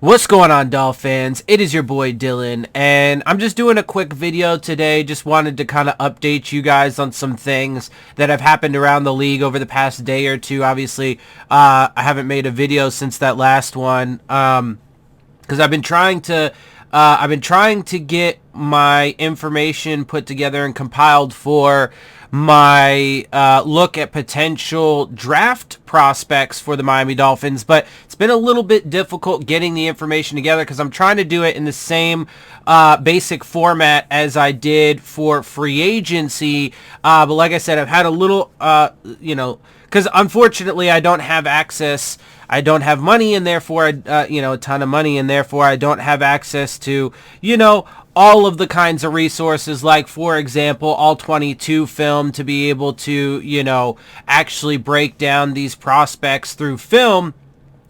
What's going on, Dolphins? It is your boy Dillon, and I'm just doing a quick video today. Just wanted to kind of update you guys on some things that have happened around the league over the past day or two. Obviously, I haven't made a video since that last one because I've been trying to get my information put together and compiled for my look at potential draft prospects for the Miami Dolphins, but it's been a little bit difficult getting the information together because I'm trying to do it in the same basic format as I did for free agency. But like I said, I've had a little, because unfortunately I don't have access. I don't have money, and therefore, a ton of money, and therefore I don't have access to, all of the kinds of resources, like, for example, all 22 film to be able to, actually break down these prospects through film.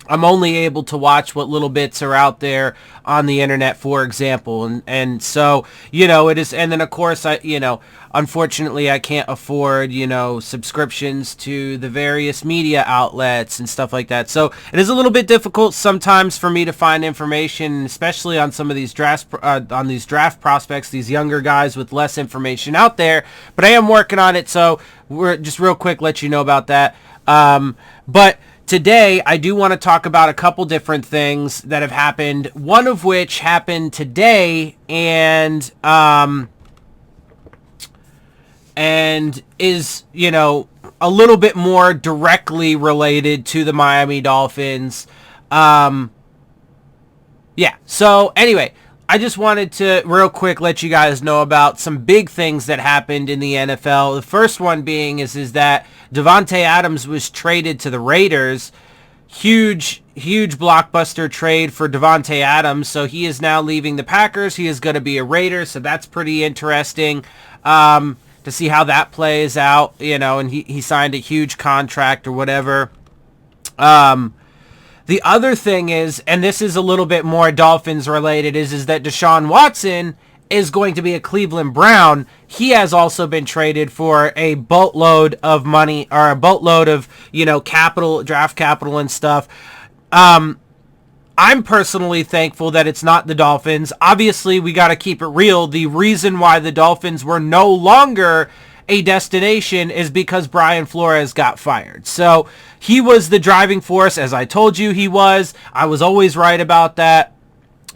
I'm only able to watch what little bits are out there on the internet, for example. And so, it is, and then of course, unfortunately I can't afford, subscriptions to the various media outlets and stuff like that. So it is a little bit difficult sometimes for me to find information, especially on some of these draft prospects, these younger guys with less information out there, but I am working on it. So we're just real quick, let you know about that. But today, I do want to talk about a couple different things that have happened, one of which happened today and is, a little bit more directly related to the Miami Dolphins. So anyway, I just wanted to real quick let you guys know about some big things that happened in the NFL. The first one being is that Devante Adams was traded to the Raiders. Huge blockbuster trade for Devante Adams. So he is now leaving the Packers. He is going to be a Raider. So that's pretty interesting to see how that plays out. And he signed a huge contract or whatever. The other thing is, and this is a little bit more Dolphins related, is that Deshaun Watson is going to be a Cleveland Brown. He has also been traded for a boatload of money, or a boatload of, capital, draft capital and stuff. I'm personally thankful that it's not the Dolphins. Obviously, we got to keep it real. The reason why the Dolphins were no longer a destination is because Brian Flores got fired. So he was the driving force, as I told you he was. I was always right about that.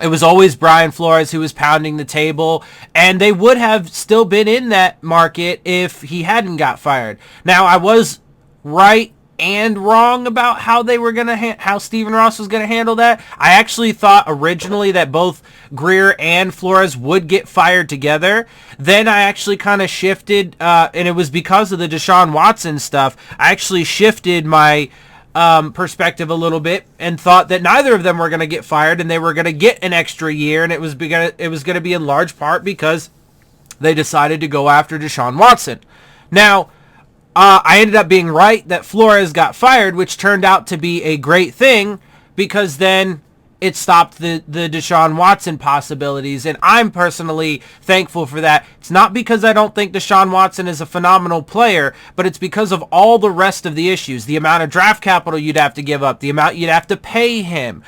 It was always Brian Flores who was pounding the table, and they would have still been in that market if he hadn't got fired. Now, I was right and wrong about how they were gonna how Stephen Ross was gonna handle that. I actually thought originally that both Greer and Flores would get fired together. Then I actually kind of shifted, and it was because of the Deshaun Watson stuff. I actually shifted my perspective a little bit and thought that neither of them were going to get fired and they were going to get an extra year, and it was going to be in large part because they decided to go after Deshaun Watson. Now, I ended up being right that Flores got fired, which turned out to be a great thing because then it stopped the Deshaun Watson possibilities, and I'm personally thankful for that. It's not because I don't think Deshaun Watson is a phenomenal player, but it's because of all the rest of the issues, the amount of draft capital you'd have to give up, the amount you'd have to pay him.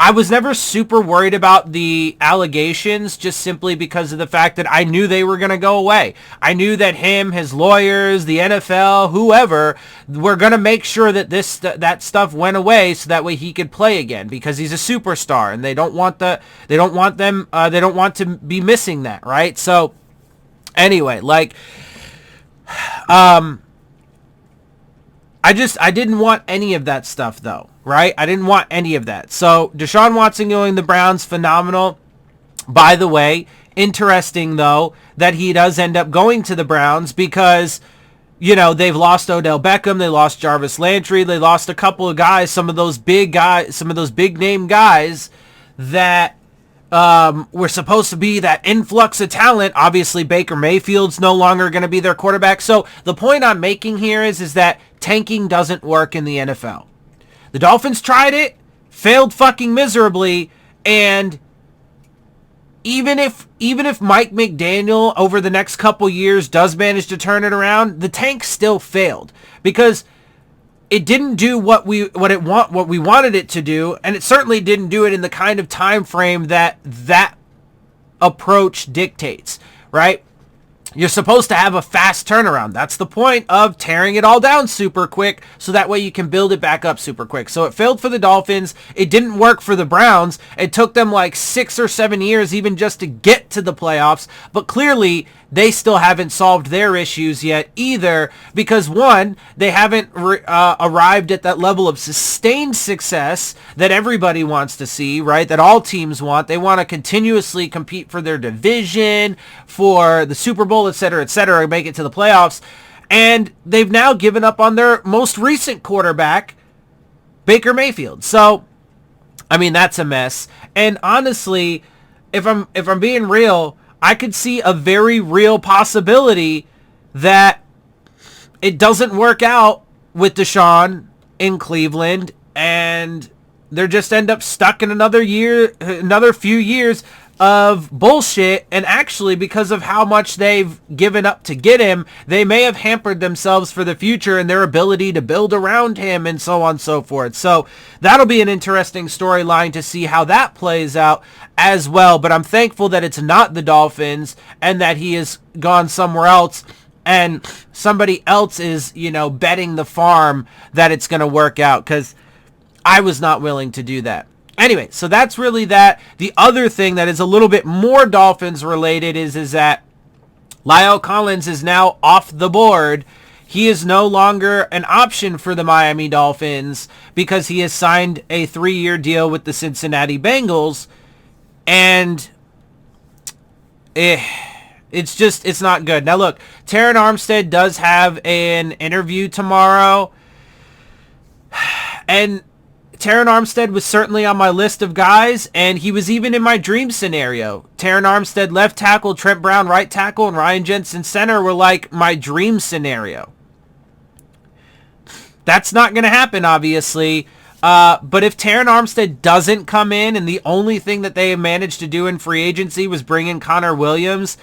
I was never super worried about the allegations just simply because of the fact that I knew they were going to go away. I knew that him, his lawyers, the NFL, whoever, were going to make sure that that stuff went away so that way he could play again because he's a superstar and they don't want to be missing that, right? So anyway, I didn't want any of that stuff though, right? I didn't want any of that. So Deshaun Watson going to the Browns, phenomenal. By the way, interesting though that he does end up going to the Browns because, they've lost Odell Beckham, they lost Jarvis Landry, they lost a couple of guys, some of those big name guys that were supposed to be that influx of talent. Obviously, Baker Mayfield's no longer going to be their quarterback. So the point I'm making here is that tanking doesn't work in the NFL. The Dolphins tried it, failed fucking miserably, and even if Mike McDaniel over the next couple years does manage to turn it around, the tank still failed because it didn't do what we wanted it to do, and it certainly didn't do it in the kind of time frame that approach dictates, right? You're supposed to have a fast turnaround. That's the point of tearing it all down super quick, so that way you can build it back up super quick. So it failed for the Dolphins. It didn't work for the Browns. It took them like 6 or 7 years even just to get to the playoffs. But clearly, they still haven't solved their issues yet either, because one, they haven't arrived at that level of sustained success that everybody wants to see, right? That all teams want. They want to continuously compete for their division, for the Super Bowl, et cetera, make it to the playoffs. And they've now given up on their most recent quarterback, Baker Mayfield. So, I mean, that's a mess. And honestly, if I'm being real, I could see a very real possibility that it doesn't work out with Deshaun in Cleveland, and they just end up stuck in another few years of bullshit. And actually, because of how much they've given up to get him, they may have hampered themselves for the future and their ability to build around him and so on and so forth. So that'll be an interesting storyline to see how that plays out as well. But I'm thankful that it's not the Dolphins and that he has gone somewhere else, and somebody else is, betting the farm that it's going to work out, because I was not willing to do that. Anyway, so that's really that. The other thing that is a little bit more Dolphins related is that La'el Collins is now off the board. He is no longer an option for the Miami Dolphins because he has signed a 3-year deal with the Cincinnati Bengals. And it's not good. Now look, Terron Armstead does have an interview tomorrow. And Terron Armstead was certainly on my list of guys, and he was even in my dream scenario. Terron Armstead left tackle, Trent Brown right tackle, and Ryan Jensen center were like my dream scenario. That's not going to happen, obviously. But if Terron Armstead doesn't come in, and the only thing that they have managed to do in free agency was bring in Connor Williams,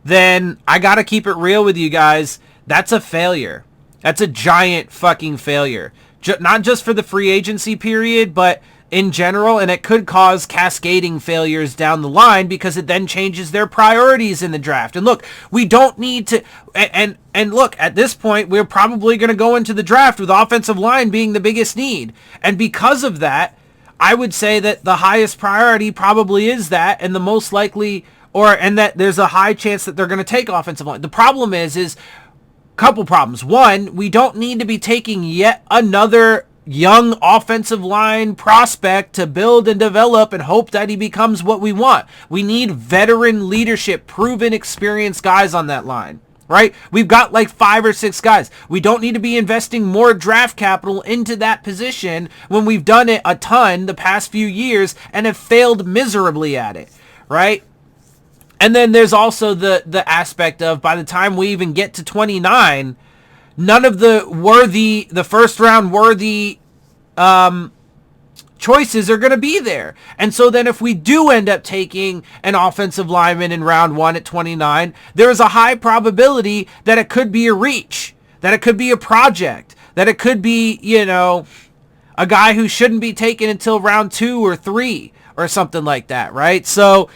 then I got to keep it real with you guys. That's a failure. That's a giant fucking failure. Not just for the free agency period, but in general, and it could cause cascading failures down the line because it then changes their priorities in the draft. And look, we don't need to, and look, at this point, we're probably going to go into the draft with offensive line being the biggest need. And because of that, I would say that the highest priority probably is that, and the most likely, and that there's a high chance that they're going to take offensive line. The problem is couple problems. One, we don't need to be taking yet another young offensive line prospect to build and develop and hope that he becomes what we want. We need veteran leadership, proven, experienced guys on that line, right? We've got like 5 or 6 guys. We don't need to be investing more draft capital into that position when we've done it a ton the past few years and have failed miserably at it, right? And then there's also the aspect of, by the time we even get to 29, none of the first round worthy choices are going to be there. And so then if we do end up taking an offensive lineman in round 1 at 29, there is a high probability that it could be a reach, that it could be a project, that it could be, a guy who shouldn't be taken until round 2 or 3 or something like that, right? So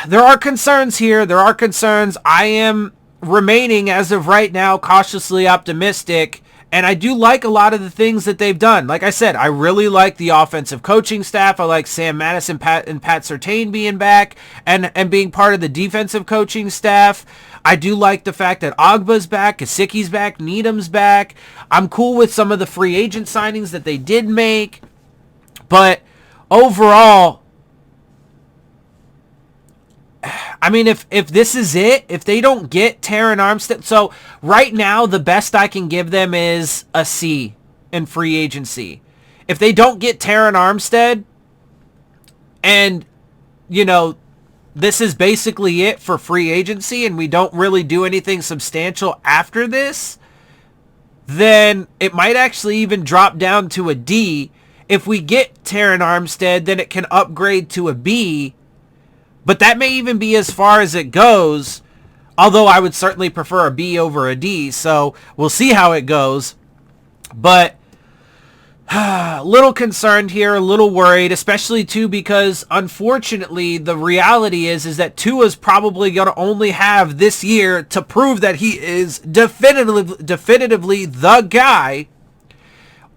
there are concerns here. There are concerns. I am remaining, as of right now, cautiously optimistic. And I do like a lot of the things that they've done. Like I said, I really like the offensive coaching staff. I like Sam Madison and Pat Surtain being back and being part of the defensive coaching staff. I do like the fact that Ogba's back, Gesicki's back, Needham's back. I'm cool with some of the free agent signings that they did make. But overall, I mean, if this is it, if they don't get Terron Armstead, so right now the best I can give them is a C in free agency. If they don't get Terron Armstead, and, this is basically it for free agency, and we don't really do anything substantial after this, then it might actually even drop down to a D. If we get Terron Armstead, then it can upgrade to a B. But that may even be as far as it goes, although I would certainly prefer a B over a D, so we'll see how it goes. But a little concerned here, a little worried, especially too because unfortunately the reality is that Tua's probably going to only have this year to prove that he is definitively the guy,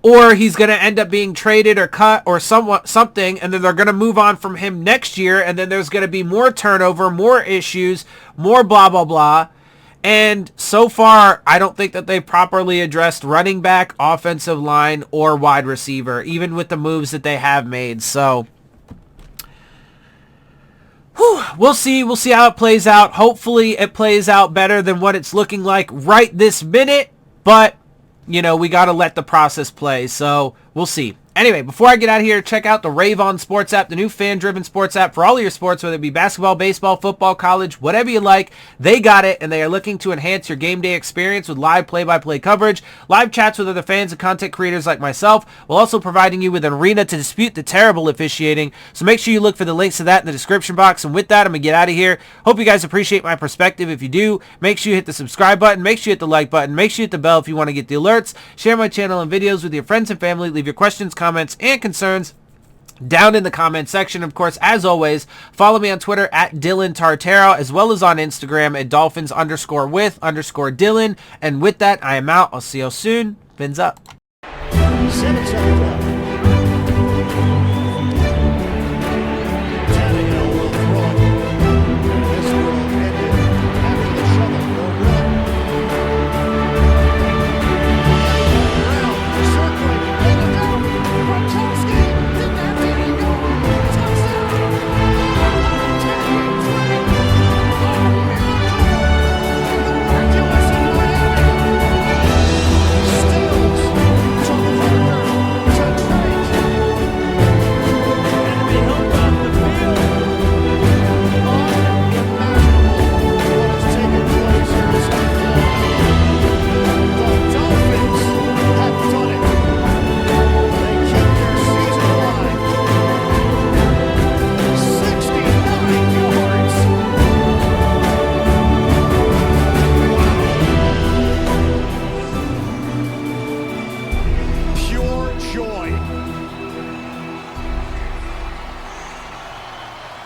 or he's going to end up being traded or cut or something, and then they're going to move on from him next year, and then there's going to be more turnover, more issues, more blah, blah, blah. And so far, I don't think that they properly addressed running back, offensive line, or wide receiver, even with the moves that they have made. So, we'll see. We'll see how it plays out. Hopefully, it plays out better than what it's looking like right this minute. But, you know, we got to let the process play. So, we'll see. Anyway, before I get out of here, check out the Rave On Sports App, the new fan-driven sports app for all of your sports, whether it be basketball, baseball, football, college, whatever you like. They got it, and they are looking to enhance your game day experience with live play-by-play coverage, live chats with other fans and content creators like myself, while also providing you with an arena to dispute the terrible officiating. So make sure you look for the links to that in the description box. And with that, I'm going to get out of here. Hope you guys appreciate my perspective. If you do, make sure you hit the subscribe button, make sure you hit the like button, make sure you hit the bell if you want to get the alerts. Share my channel and videos with your friends and family. Leave your questions, comments, and concerns down in the comment section. Of course, as always, follow me on Twitter at DillonTartaro, as well as on Instagram at Dolphins_with_Dillon. And with that, I am out. I'll see you soon. Phins up.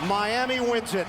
Miami wins it.